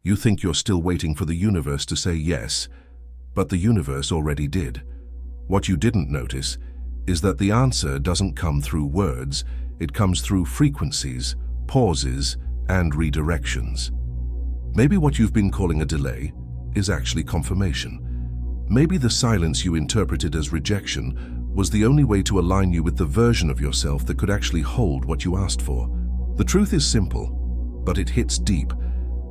You think you're still waiting for the universe to say yes, but the universe already did. What you didn't notice is that the answer doesn't come through words, it comes through frequencies, pauses, and redirections. Maybe what you've been calling a delay is actually confirmation. Maybe the silence you interpreted as rejection was the only way to align you with the version of yourself that could actually hold what you asked for. The truth is simple, but it hits deep.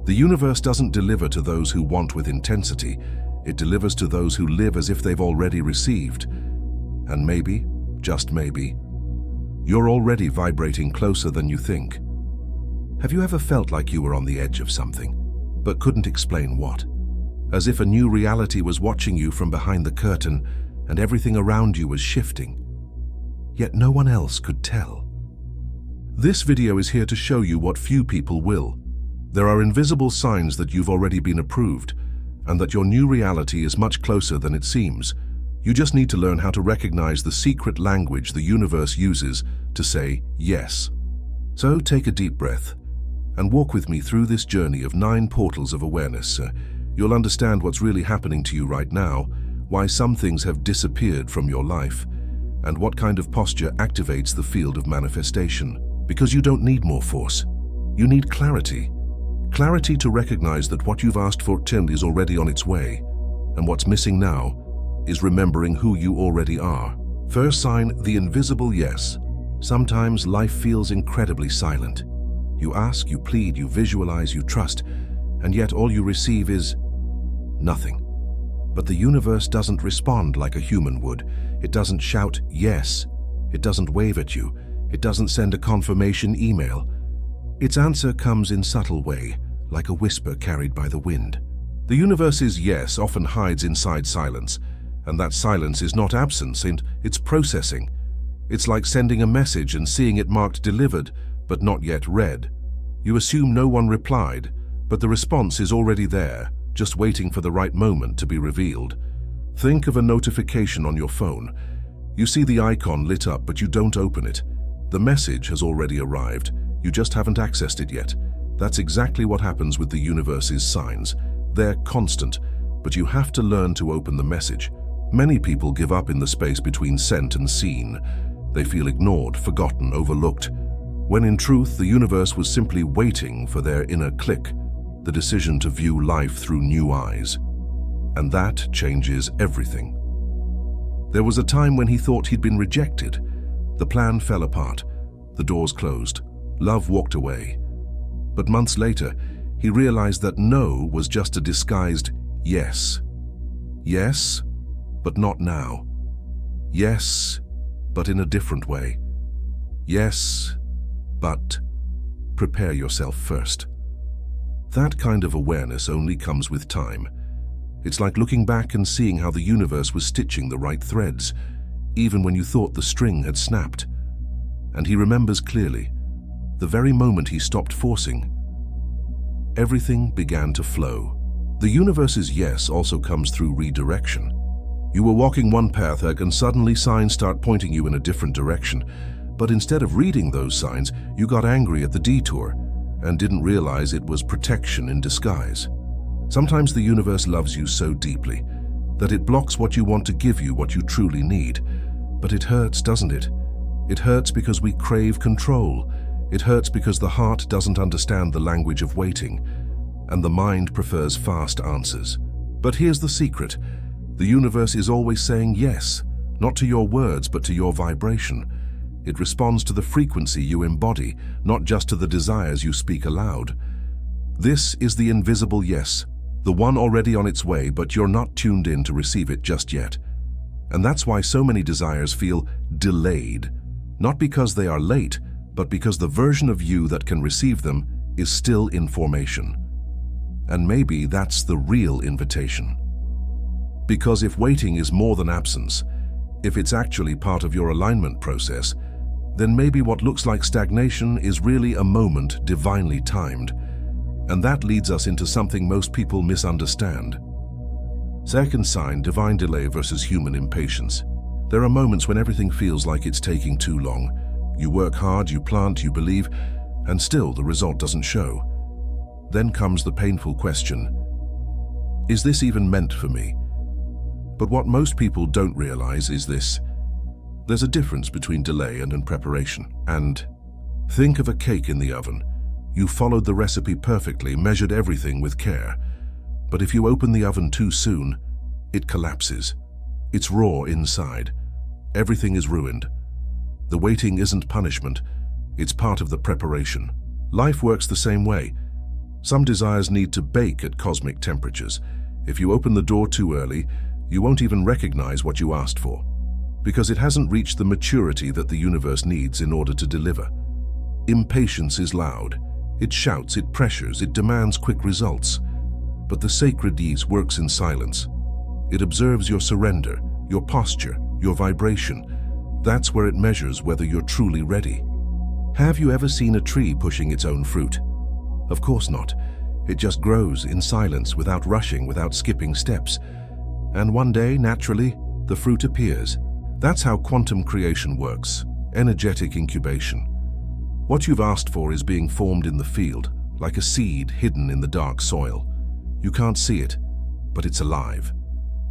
The universe doesn't deliver to those who want with intensity. It delivers to those who live as if they've already received. And maybe, just maybe, you're already vibrating closer than you think. Have you ever felt like you were on the edge of something, but couldn't explain what? As if a new reality was watching you from behind the curtain and everything around you was shifting. Yet no one else could tell. This video is here to show you what few people will. There are invisible signs that you've already been approved, and that your new reality is much closer than it seems. You just need to learn how to recognize the secret language the universe uses to say yes. So take a deep breath and walk with me through this journey of 9 portals of awareness. You'll understand what's really happening to you right now, why some things have disappeared from your life, and what kind of posture activates the field of manifestation. Because you don't need more force. You need clarity. Clarity to recognize that what you've asked for is already on its way, and what's missing now is remembering who you already are. First sign, the invisible yes. Sometimes life feels incredibly silent. You ask, you plead, you visualize, you trust, and yet all you receive is nothing. But the universe doesn't respond like a human would. It doesn't shout yes. It doesn't wave at you. It doesn't send a confirmation email. Its answer comes in subtle way, like a whisper carried by the wind. The universe's yes often hides inside silence, and that silence is not absence, it's processing. It's like sending a message and seeing it marked delivered, but not yet read. You assume no one replied, but the response is already there, just waiting for the right moment to be revealed. Think of a notification on your phone. You see the icon lit up, but you don't open it. The message has already arrived. You just haven't accessed it yet. That's exactly what happens with the universe's signs. They're constant, but you have to learn to open the message. Many people give up in the space between sent and seen. They feel ignored, forgotten, overlooked, when in truth the universe was simply waiting for their inner click, the decision to view life through new eyes. And that changes everything. There was a time when he thought he'd been rejected. The plan fell apart. The doors closed. Love walked away. But months later, he realized that no was just a disguised yes. Yes, but not now. Yes, but in a different way. Yes, but prepare yourself first. That kind of awareness only comes with time. It's like looking back and seeing how the universe was stitching the right threads, even when you thought the string had snapped. And he remembers clearly, the very moment he stopped forcing, everything began to flow. The universe's yes also comes through redirection. You were walking one path and suddenly signs start pointing you in a different direction. But instead of reading those signs, you got angry at the detour and didn't realize it was protection in disguise. Sometimes the universe loves you so deeply that it blocks what you want to give you what you truly need. But it hurts, doesn't it? It hurts because we crave control. It hurts because the heart doesn't understand the language of waiting, and the mind prefers fast answers. But here's the secret. The universe is always saying yes, not to your words, but to your vibration. It responds to the frequency you embody, not just to the desires you speak aloud. This is the invisible yes, the one already on its way, but you're not tuned in to receive it just yet. And that's why so many desires feel delayed, not because they are late, but because the version of you that can receive them is still in formation. And maybe that's the real invitation. Because if waiting is more than absence, if it's actually part of your alignment process, then maybe what looks like stagnation is really a moment divinely timed. And that leads us into something most people misunderstand. Second sign, divine delay versus human impatience. There are moments when everything feels like it's taking too long. You work hard, you plant, you believe, and still the result doesn't show. Then comes the painful question, is this even meant for me? But what most people don't realize is this. There's a difference between delay and preparation. And think of a cake in the oven. You followed the recipe perfectly, measured everything with care. But if you open the oven too soon, it collapses. It's raw inside. Everything is ruined. The waiting isn't punishment. It's part of the preparation. Life works the same way. Some desires need to bake at cosmic temperatures. If you open the door too early, you won't even recognize what you asked for, because it hasn't reached the maturity that the universe needs in order to deliver. Impatience is loud. It shouts, it pressures, it demands quick results. But the sacred ease works in silence. It observes your surrender, your posture, your vibration. That's where it measures whether you're truly ready. Have you ever seen a tree pushing its own fruit? Of course not. It just grows in silence, without rushing, without skipping steps. And one day, naturally, the fruit appears. That's how quantum creation works, energetic incubation. What you've asked for is being formed in the field, like a seed hidden in the dark soil. You can't see it, but it's alive.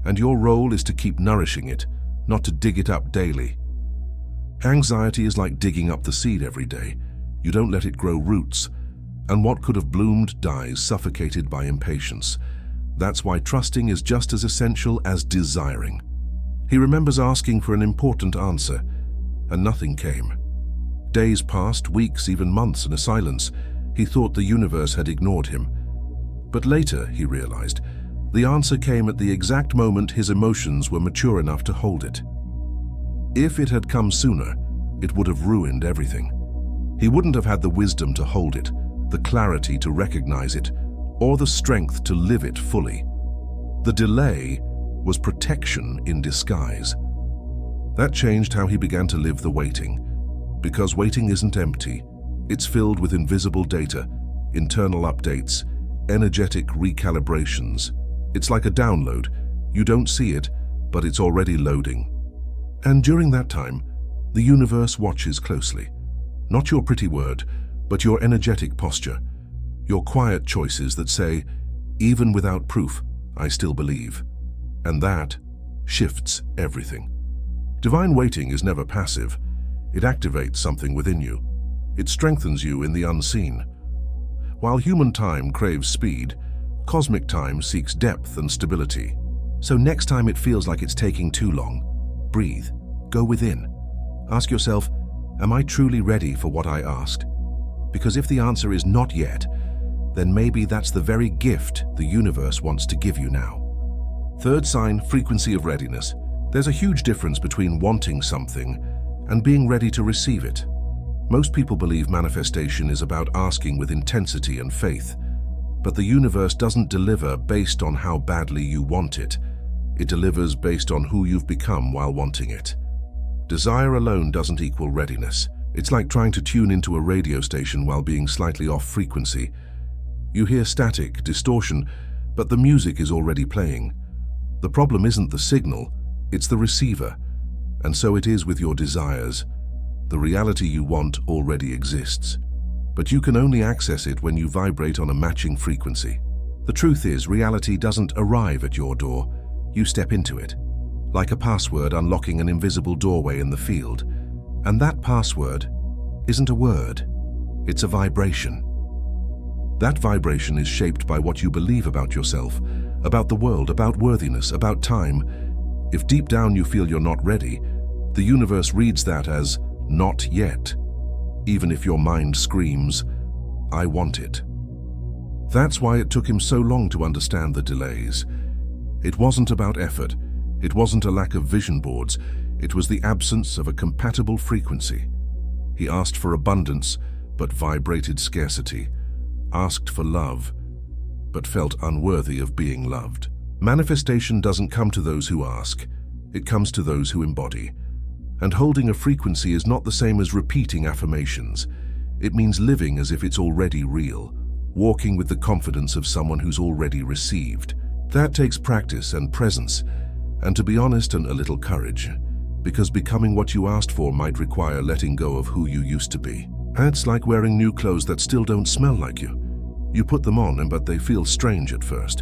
And your role is to keep nourishing it, not to dig it up daily. Anxiety is like digging up the seed every day. You don't let it grow roots. And what could have bloomed dies, suffocated by impatience. That's why trusting is just as essential as desiring. He remembers asking for an important answer, and nothing came. Days passed, weeks, even months in a silence. He thought the universe had ignored him. But later, he realized, the answer came at the exact moment his emotions were mature enough to hold it. If it had come sooner, it would have ruined everything. He wouldn't have had the wisdom to hold it, the clarity to recognize it, or the strength to live it fully. The delay was protection in disguise. That changed how he began to live the waiting, because waiting isn't empty. It's filled with invisible data, internal updates, energetic recalibrations. It's like a download. You don't see it, but it's already loading. And during that time, the universe watches closely. Not your pretty word, but your energetic posture, your quiet choices that say, even without proof, I still believe. And that shifts everything. Divine waiting is never passive. It activates something within you. It strengthens you in the unseen. While human time craves speed, cosmic time seeks depth and stability. So next time it feels like it's taking too long, breathe, go within. Ask yourself, am I truly ready for what I asked? Because if the answer is not yet, then maybe that's the very gift the universe wants to give you now. Third sign, frequency of readiness. There's a huge difference between wanting something and being ready to receive it. Most people believe manifestation is about asking with intensity and faith, but the universe doesn't deliver based on how badly you want it. It delivers based on who you've become while wanting it. Desire alone doesn't equal readiness. It's like trying to tune into a radio station while being slightly off frequency. You hear static, distortion, but the music is already playing. The problem isn't the signal, it's the receiver. And so it is with your desires. The reality you want already exists, but you can only access it when you vibrate on a matching frequency. The truth is, reality doesn't arrive at your door. You step into it, like a password unlocking an invisible doorway in the field. And that password isn't a word, it's a vibration. That vibration is shaped by what you believe about yourself, about the world, about worthiness, about time. If deep down you feel you're not ready, the universe reads that as not yet, even if your mind screams, I want it. That's why it took him so long to understand the delays. It wasn't about effort, it wasn't a lack of vision boards, it was the absence of a compatible frequency. He asked for abundance, but vibrated scarcity, asked for love, but felt unworthy of being loved. Manifestation doesn't come to those who ask, it comes to those who embody. And holding a frequency is not the same as repeating affirmations. It means living as if it's already real, walking with the confidence of someone who's already received. That takes practice and presence, and to be honest, and a little courage, because becoming what you asked for might require letting go of who you used to be. It's like wearing new clothes that still don't smell like you. You put them on, but they feel strange at first,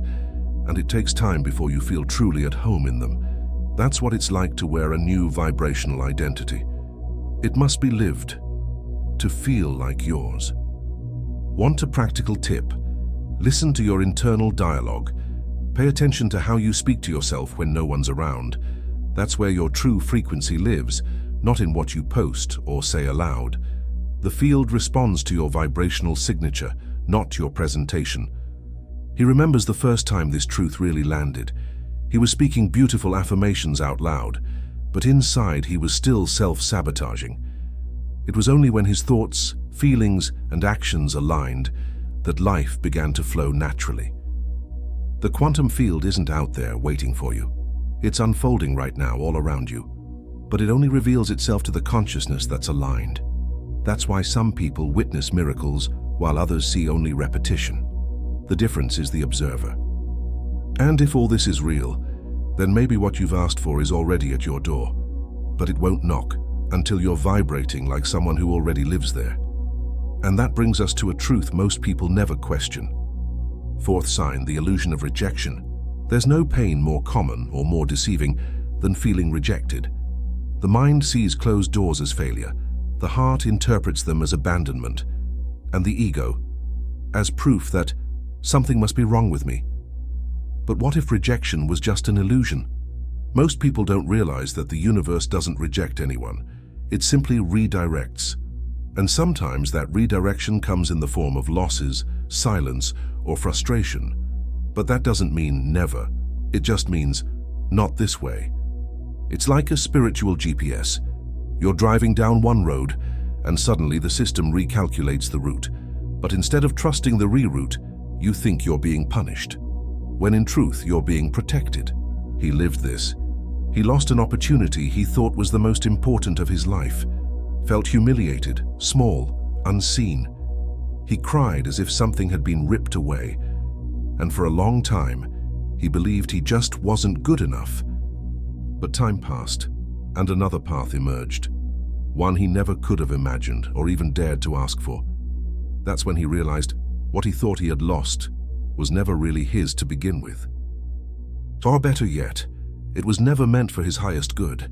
and it takes time before you feel truly at home in them. That's what it's like to wear a new vibrational identity. It must be lived to feel like yours. Want a practical tip? Listen to your internal dialogue. Pay attention to how you speak to yourself when no one's around. That's where your true frequency lives, not in what you post or say aloud. The field responds to your vibrational signature, not your presentation. He remembers the first time this truth really landed. He was speaking beautiful affirmations out loud, but inside he was still self-sabotaging. It was only when his thoughts, feelings, and actions aligned that life began to flow naturally. The quantum field isn't out there waiting for you. It's unfolding right now all around you, but it only reveals itself to the consciousness that's aligned. That's why some people witness miracles while others see only repetition. The difference is the observer. And if all this is real, then maybe what you've asked for is already at your door, but it won't knock until you're vibrating like someone who already lives there. And that brings us to a truth most people never question. Fourth sign, the illusion of rejection. There's no pain more common or more deceiving than feeling rejected. The mind sees closed doors as failure, the heart interprets them as abandonment, and the ego as proof that something must be wrong with me. But what if rejection was just an illusion? Most people don't realize that the universe doesn't reject anyone. It simply redirects. And sometimes that redirection comes in the form of losses, silence, or frustration. But that doesn't mean never. It just means not this way. It's like a spiritual GPS. You're driving down one road, and suddenly the system recalculates the route. But instead of trusting the reroute, you think you're being punished, when in truth you're being protected. He lived this. He lost an opportunity he thought was the most important of his life, felt humiliated, small, unseen. He cried as if something had been ripped away, and for a long time, he believed he just wasn't good enough. But time passed, and another path emerged, one he never could have imagined or even dared to ask for. That's when he realized what he thought he had lost was never really his to begin with. Or better yet, it was never meant for his highest good,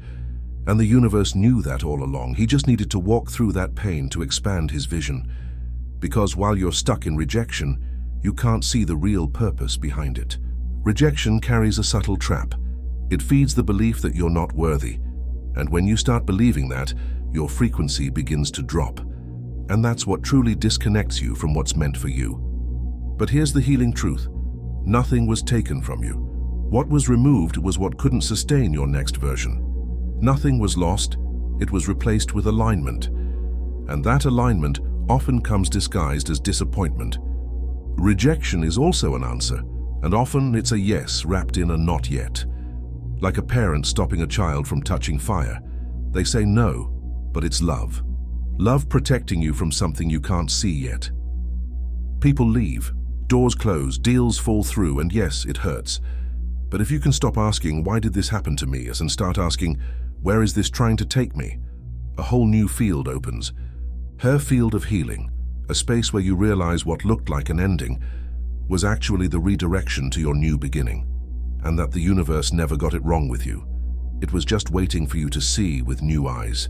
and the universe knew that all along. He just needed to walk through that pain to expand his vision. Because while you're stuck in rejection, you can't see the real purpose behind it. Rejection carries a subtle trap. It feeds the belief that you're not worthy, and when you start believing that, your frequency begins to drop. And that's what truly disconnects you from what's meant for you. But here's the healing truth. Nothing was taken from you. What was removed was what couldn't sustain your next version. Nothing was lost, it was replaced with alignment. And that alignment often comes disguised as disappointment. Rejection is also an answer, and often it's a yes wrapped in a not yet. Like a parent stopping a child from touching fire. They say no, but it's love. Love protecting you from something you can't see yet. People leave, doors close, deals fall through, and yes, it hurts. But if you can stop asking, why did this happen to me, and start asking, where is this trying to take me? A whole new field opens. Her field of healing, a space where you realize what looked like an ending was actually the redirection to your new beginning, and that the universe never got it wrong with you. It was just waiting for you to see with new eyes.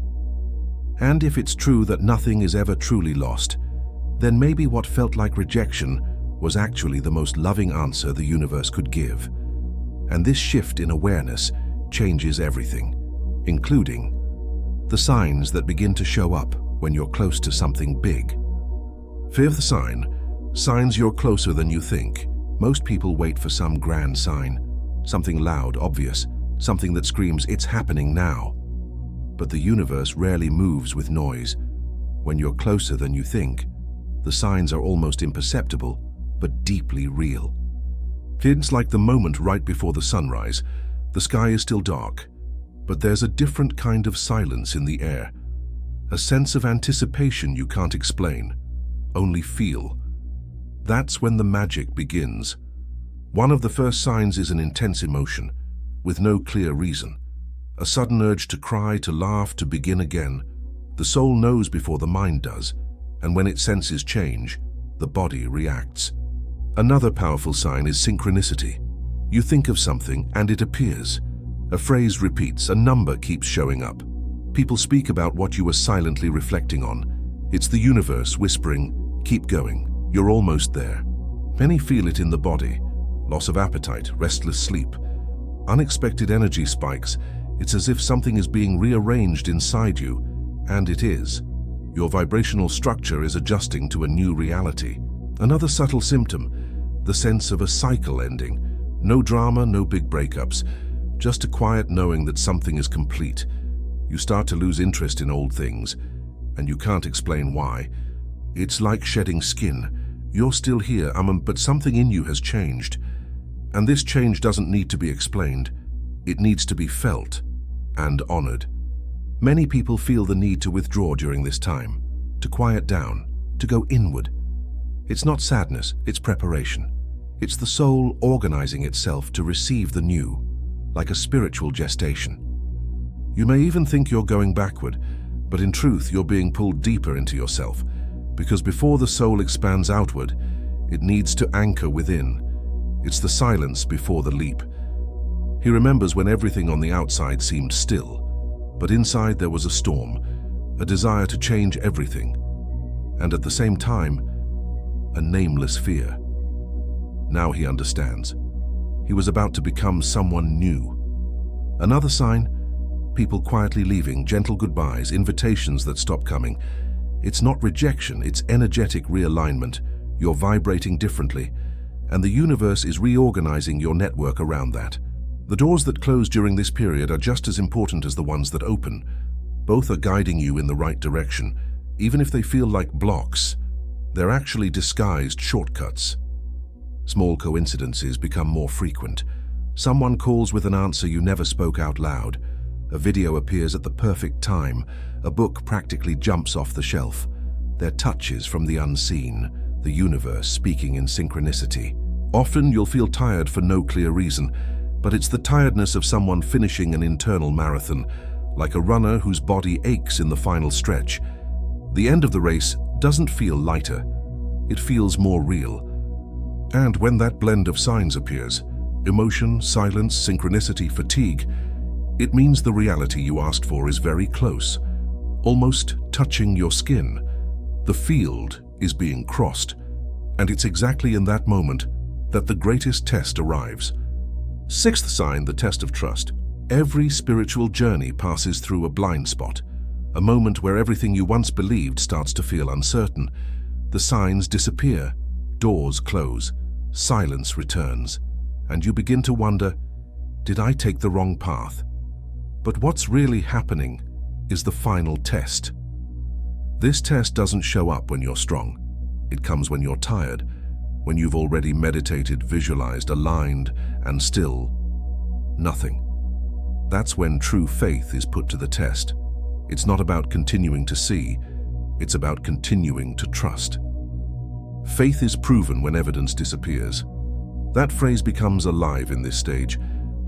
And if it's true that nothing is ever truly lost, then maybe what felt like rejection was actually the most loving answer the universe could give. And this shift in awareness changes everything, including the signs that begin to show up when you're close to something big. Fifth sign, signs you're closer than you think. Most people wait for some grand sign, something loud, obvious, something that screams, it's happening now. But the universe rarely moves with noise. When you're closer than you think, the signs are almost imperceptible, but deeply real. It's like the moment right before the sunrise. The sky is still dark, but there's a different kind of silence in the air. A sense of anticipation you can't explain, only feel. That's when the magic begins. One of the first signs is an intense emotion, with no clear reason. A sudden urge to cry, to laugh, to begin again. The soul knows before the mind does, and when it senses change, the body reacts. Another powerful sign is synchronicity. You think of something and it appears. A phrase repeats, a number keeps showing up. People speak about what you were silently reflecting on. It's the universe whispering, keep going, you're almost there. Many feel it in the body. Loss of appetite, restless sleep, unexpected energy spikes. It's as if something is being rearranged inside you, and it is. Your vibrational structure is adjusting to a new reality. Another subtle symptom, the sense of a cycle ending. No drama, no big breakups, just a quiet knowing that something is complete. You start to lose interest in old things, and you can't explain why. It's like shedding skin. You're still here, but something in you has changed. And this change doesn't need to be explained. It needs to be felt and honored. Many people feel the need to withdraw during this time, to quiet down, to go inward. It's not sadness, it's preparation. It's the soul organizing itself to receive the new, like a spiritual gestation. You may even think you're going backward, but in truth you're being pulled deeper into yourself, because before the soul expands outward, it needs to anchor within. It's the silence before the leap. He remembers when everything on the outside seemed still, but inside there was a storm, a desire to change everything, and at the same time, a nameless fear. Now he understands. He was about to become someone new. Another sign, people quietly leaving, gentle goodbyes, invitations that stop coming. It's not rejection, it's energetic realignment. You're vibrating differently, and the universe is reorganizing your network around that. The doors that close during this period are just as important as the ones that open. Both are guiding you in the right direction. Even if they feel like blocks, they're actually disguised shortcuts. Small coincidences become more frequent. Someone calls with an answer you never spoke out loud. A video appears at the perfect time. A book practically jumps off the shelf. They're touches from the unseen, the universe speaking in synchronicity. Often you'll feel tired for no clear reason, but it's the tiredness of someone finishing an internal marathon, like a runner whose body aches in the final stretch. The end of the race doesn't feel lighter. It feels more real. And when that blend of signs appears, emotion, silence, synchronicity, fatigue, it means the reality you asked for is very close, almost touching your skin. The field is being crossed, and it's exactly in that moment that the greatest test arrives. Sixth sign, the test of trust. Every spiritual journey passes through a blind spot, a moment where everything you once believed starts to feel uncertain. The signs disappear, doors close, silence returns, and you begin to wonder, did I take the wrong path? But what's really happening is the final test. This test doesn't show up when you're strong. It comes when you're tired, when you've already meditated, visualized, aligned, and still nothing. That's when true faith is put to the test. It's not about continuing to see, it's about continuing to trust. Faith is proven when evidence disappears. That phrase becomes alive in this stage,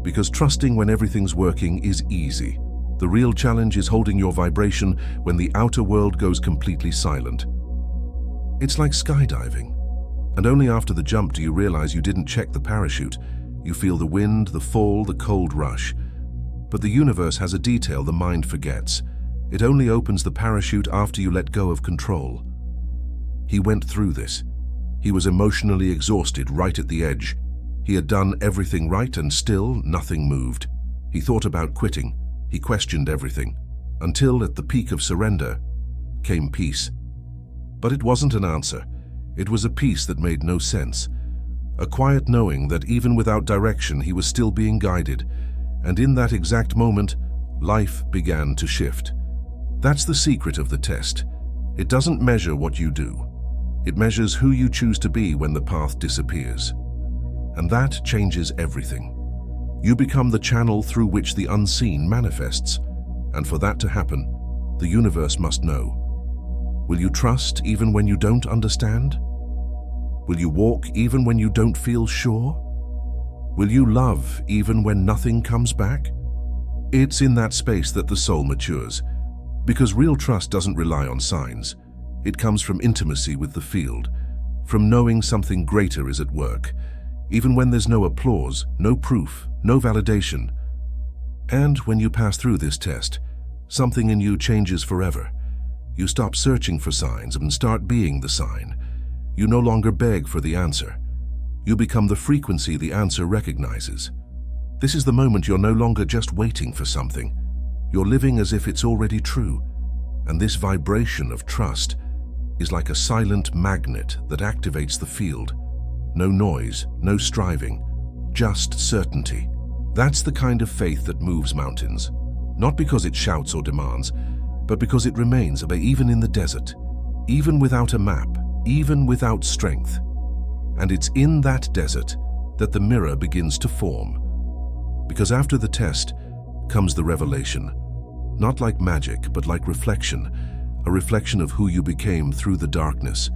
because trusting when everything's working is easy. The real challenge is holding your vibration when the outer world goes completely silent. It's like skydiving. And only after the jump do you realize you didn't check the parachute. You feel the wind, the fall, the cold rush. But the universe has a detail the mind forgets. It only opens the parachute after you let go of control. He went through this. He was emotionally exhausted right at the edge. He had done everything right and still nothing moved. He thought about quitting. He questioned everything. Until at the peak of surrender came peace. But it wasn't an answer. It was a peace that made no sense. A quiet knowing that even without direction he was still being guided. And in that exact moment, life began to shift. That's the secret of the test. It doesn't measure what you do. It measures who you choose to be when the path disappears. And that changes everything. You become the channel through which the unseen manifests. And for that to happen, the universe must know. Will you trust even when you don't understand? Will you walk even when you don't feel sure? Will you love even when nothing comes back? It's in that space that the soul matures, because real trust doesn't rely on signs. It comes from intimacy with the field, from knowing something greater is at work, even when there's no applause, no proof, no validation. And when you pass through this test, something in you changes forever. You stop searching for signs and start being the sign. You no longer beg for the answer. You become the frequency the answer recognizes. This is the moment you're no longer just waiting for something. You're living as if it's already true. And this vibration of trust is like a silent magnet that activates the field. No noise, no striving, just certainty. That's the kind of faith that moves mountains. Not because it shouts or demands, but because it remains even in the desert, even without a map, even without strength. And it's in that desert that the mirror begins to form. Because after the test comes the revelation, not like magic, but like reflection, a reflection of who you became through the darkness.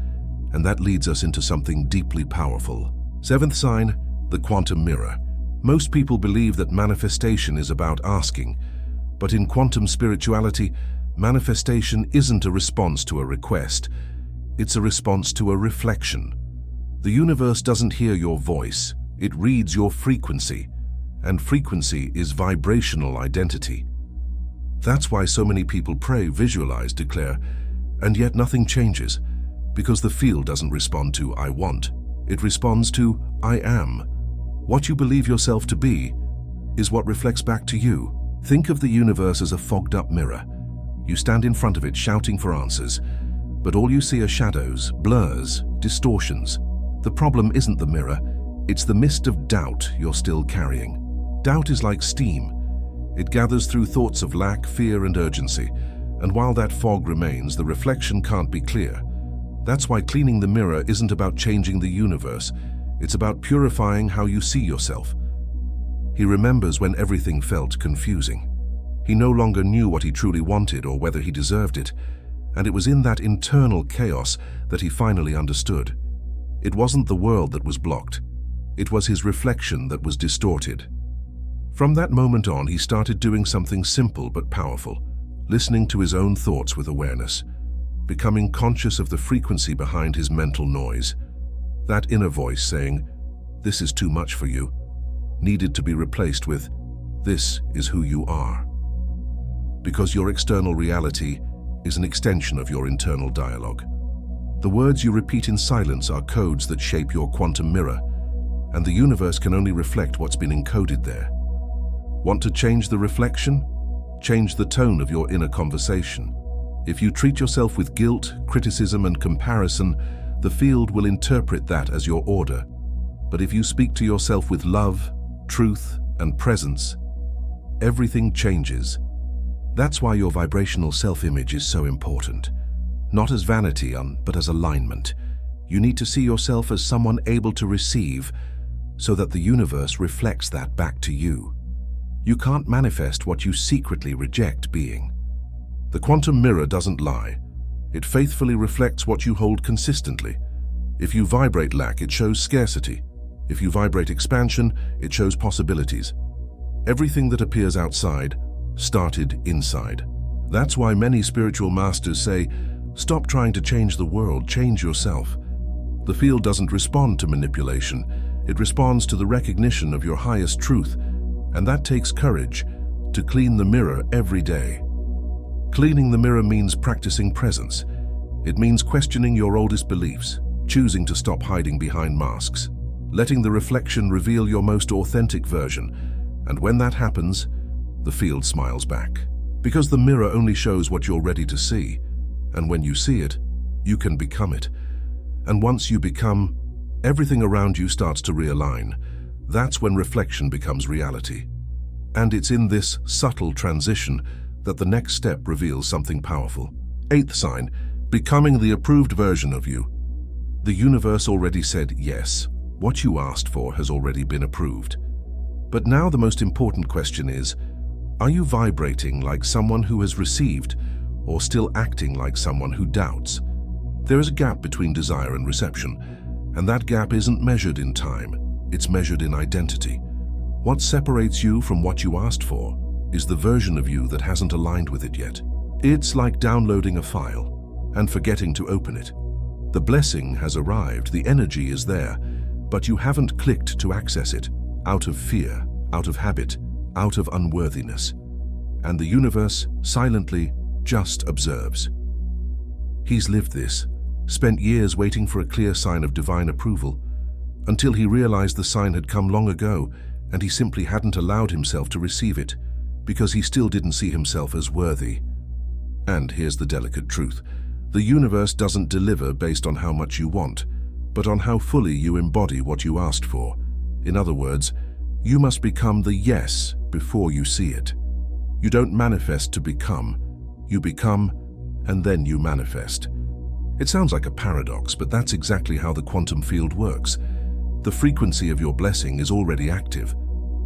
And that leads us into something deeply powerful. Seventh sign, the quantum mirror. Most people believe that manifestation is about asking, but in quantum spirituality, manifestation isn't a response to a request, it's a response to a reflection. The universe doesn't hear your voice, it reads your frequency, and frequency is vibrational identity. That's why so many people pray, visualize, declare, and yet nothing changes, because the field doesn't respond to "I want," it responds to "I am." What you believe yourself to be is what reflects back to you. Think of the universe as a fogged-up mirror. You stand in front of it shouting for answers, but all you see are shadows, blurs, distortions. The problem isn't the mirror, it's the mist of doubt you're still carrying. Doubt is like steam. It gathers through thoughts of lack, fear, and urgency, and while that fog remains, the reflection can't be clear. That's why cleaning the mirror isn't about changing the universe, it's about purifying how you see yourself. He remembers when everything felt confusing. He no longer knew what he truly wanted or whether he deserved it, and it was in that internal chaos that he finally understood. It wasn't the world that was blocked, it was his reflection that was distorted. From that moment on, he started doing something simple but powerful, listening to his own thoughts with awareness, becoming conscious of the frequency behind his mental noise. That inner voice saying, "This is too much for you," needed to be replaced with, "This is who you are." Because your external reality is an extension of your internal dialogue. The words you repeat in silence are codes that shape your quantum mirror, and the universe can only reflect what's been encoded there. Want to change the reflection? Change the tone of your inner conversation. If you treat yourself with guilt, criticism, and comparison, the field will interpret that as your order. But if you speak to yourself with love, truth, and presence, everything changes. That's why your vibrational self-image is so important. Not as vanity, but as alignment. You need to see yourself as someone able to receive, so that the universe reflects that back to you. You can't manifest what you secretly reject being. The quantum mirror doesn't lie. It faithfully reflects what you hold consistently. If you vibrate lack, it shows scarcity. If you vibrate expansion, it shows possibilities. Everything that appears outside started inside. That's why many spiritual masters say, stop trying to change the world, change yourself. The field doesn't respond to manipulation. It responds to the recognition of your highest truth, and that takes courage to clean the mirror every day. Cleaning the mirror means practicing presence. It means questioning your oldest beliefs, choosing to stop hiding behind masks, letting the reflection reveal your most authentic version, and when that happens, the field smiles back. Because the mirror only shows what you're ready to see, and when you see it, you can become it. And once you become, everything around you starts to realign. That's when reflection becomes reality. And it's in this subtle transition that the next step reveals something powerful. Eighth sign, becoming the approved version of you. The universe already said yes. What you asked for has already been approved. But now the most important question is, are you vibrating like someone who has received, or still acting like someone who doubts? There is a gap between desire and reception, and that gap isn't measured in time, it's measured in identity. What separates you from what you asked for is the version of you that hasn't aligned with it yet. It's like downloading a file and forgetting to open it. The blessing has arrived, the energy is there, but you haven't clicked to access it, out of fear, out of habit, out of unworthiness. And the universe silently just observes. He's lived this, spent years waiting for a clear sign of divine approval, until he realized the sign had come long ago and he simply hadn't allowed himself to receive it because he still didn't see himself as worthy. And here's the delicate truth. The universe doesn't deliver based on how much you want, but on how fully you embody what you asked for. In other words, you must become the yes before you see it. You don't manifest to become, you become, and then you manifest. It sounds like a paradox, but that's exactly how the quantum field works. The frequency of your blessing is already active.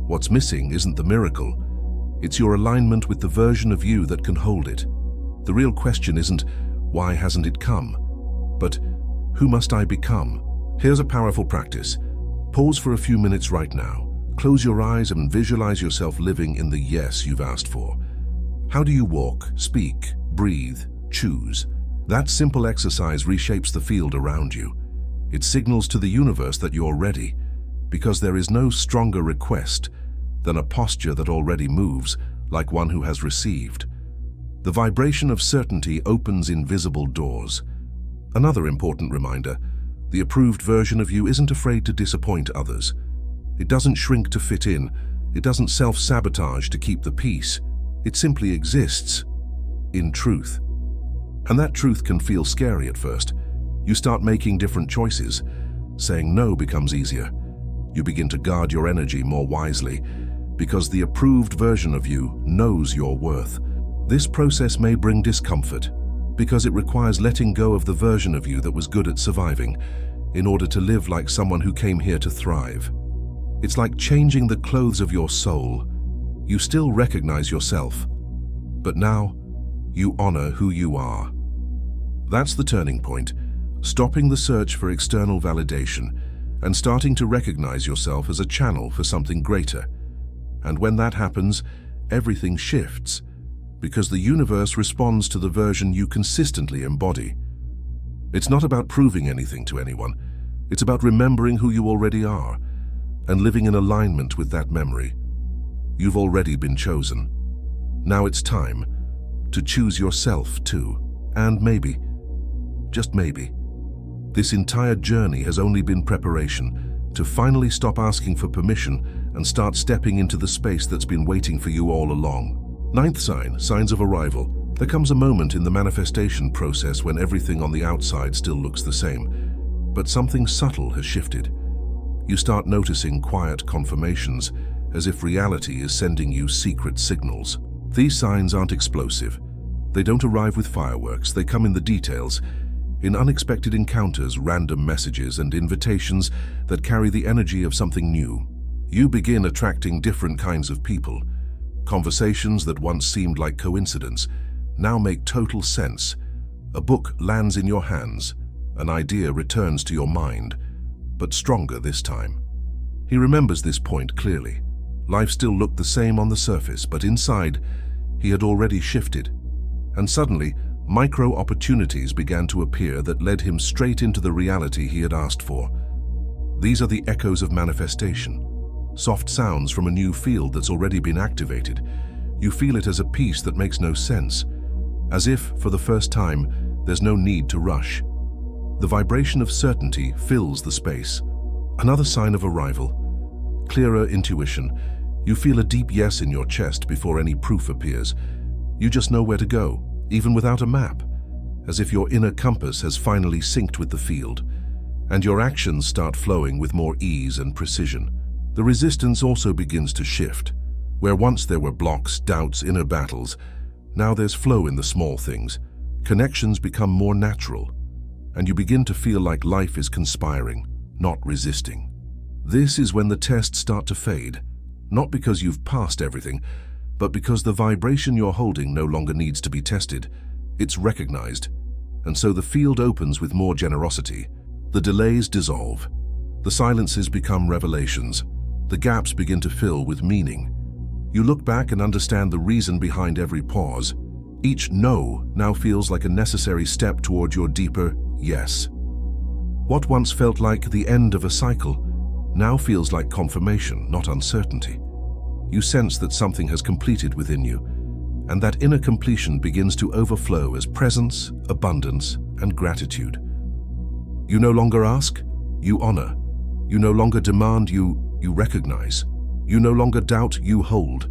What's missing isn't the miracle. It's your alignment with the version of you that can hold it. The real question isn't, why hasn't it come? But, who must I become? Here's a powerful practice. Pause for a few minutes right now. Close your eyes and visualize yourself living in the yes you've asked for. How do you walk, speak, breathe, choose? That simple exercise reshapes the field around you. It signals to the universe that you're ready, because there is no stronger request than a posture that already moves, like one who has received. The vibration of certainty opens invisible doors. Another important reminder, the approved version of you isn't afraid to disappoint others. It doesn't shrink to fit in. It doesn't self-sabotage to keep the peace. It simply exists in truth. And that truth can feel scary at first. You start making different choices. Saying no becomes easier. You begin to guard your energy more wisely because the approved version of you knows your worth. This process may bring discomfort because it requires letting go of the version of you that was good at surviving in order to live like someone who came here to thrive. It's like changing the clothes of your soul. You still recognize yourself, but now you honor who you are. That's the turning point, stopping the search for external validation and starting to recognize yourself as a channel for something greater. And when that happens, everything shifts, because the universe responds to the version you consistently embody. It's not about proving anything to anyone. It's about remembering who you already are and living in alignment with that memory. You've already been chosen. Now it's time to choose yourself too. And maybe, just maybe, this entire journey has only been preparation to finally stop asking for permission and start stepping into the space that's been waiting for you all along. Ninth sign, signs of arrival. There comes a moment in the manifestation process when everything on the outside still looks the same, but something subtle has shifted. You start noticing quiet confirmations, as if reality is sending you secret signals. These signs aren't explosive. They don't arrive with fireworks. They come in the details, in unexpected encounters, random messages, and invitations that carry the energy of something new. You begin attracting different kinds of people. Conversations that once seemed like coincidence now make total sense. A book lands in your hands. An idea returns to your mind, but stronger this time. He remembers this point clearly. Life still looked the same on the surface, but inside, he had already shifted. And suddenly, micro-opportunities began to appear that led him straight into the reality he had asked for. These are the echoes of manifestation, soft sounds from a new field that's already been activated. You feel it as a piece that makes no sense, as if, for the first time, there's no need to rush. The vibration of certainty fills the space. Another sign of arrival. Clearer intuition. You feel a deep yes in your chest before any proof appears. You just know where to go, even without a map, as if your inner compass has finally synced with the field, and your actions start flowing with more ease and precision. The resistance also begins to shift. Where once there were blocks, doubts, inner battles, now there's flow in the small things. Connections become more natural, and you begin to feel like life is conspiring, not resisting. This is when the tests start to fade, not because you've passed everything, but because the vibration you're holding no longer needs to be tested. It's recognized, and so the field opens with more generosity. The delays dissolve. The silences become revelations. The gaps begin to fill with meaning. You look back and understand the reason behind every pause. Each no now feels like a necessary step toward your deeper yes. What once felt like the end of a cycle now feels like confirmation, not uncertainty. You sense that something has completed within you, and that inner completion begins to overflow as presence, abundance, and gratitude. You no longer ask, you honor. You no longer demand, you recognize. You no longer doubt, you hold.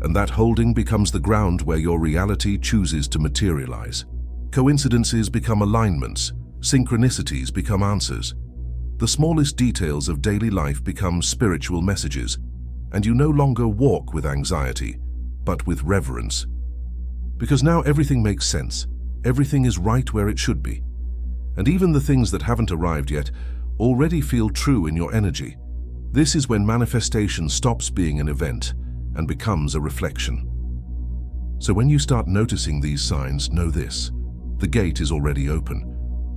And that holding becomes the ground where your reality chooses to materialize. Coincidences become alignments. Synchronicities become answers. The smallest details of daily life become spiritual messages, and you no longer walk with anxiety, but with reverence. Because now everything makes sense. Everything is right where it should be. And even the things that haven't arrived yet already feel true in your energy. This is when manifestation stops being an event and becomes a reflection. So when you start noticing these signs, know this: the gate is already open.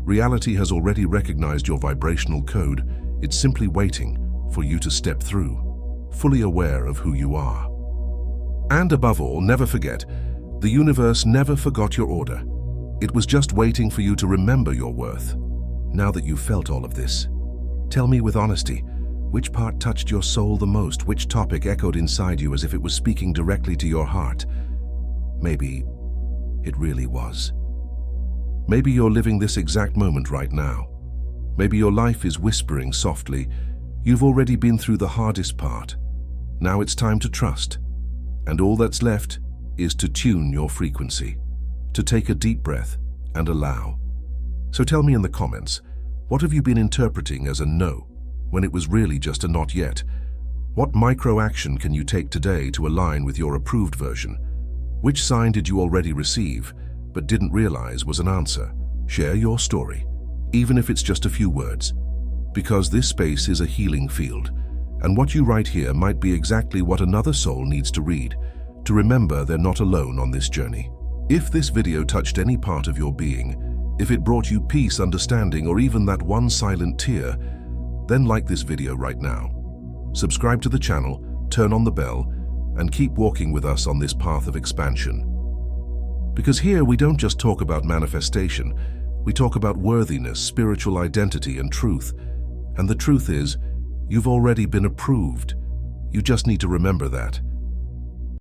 Reality has already recognized your vibrational code. It's simply waiting for you to step through, fully aware of who you are. And above all, never forget, the universe never forgot your order. It was just waiting for you to remember your worth. Now that you've felt all of this, tell me with honesty, which part touched your soul the most? Which topic echoed inside you as if it was speaking directly to your heart? Maybe it really was. Maybe you're living this exact moment right now. Maybe your life is whispering softly, you've already been through the hardest part. Now it's time to trust. And all that's left is to tune your frequency, to take a deep breath and allow. So tell me in the comments, what have you been interpreting as a no when it was really just a not yet? What micro action can you take today to align with your approved version? Which sign did you already receive but didn't realize was an answer? Share your story, even if it's just a few words, because this space is a healing field, and what you write here might be exactly what another soul needs to read, to remember they're not alone on this journey. If this video touched any part of your being, if it brought you peace, understanding, or even that one silent tear, then like this video right now. Subscribe to the channel, turn on the bell, and keep walking with us on this path of expansion. Because here we don't just talk about manifestation, we talk about worthiness, spiritual identity, and truth. And the truth is, you've already been approved. You just need to remember that.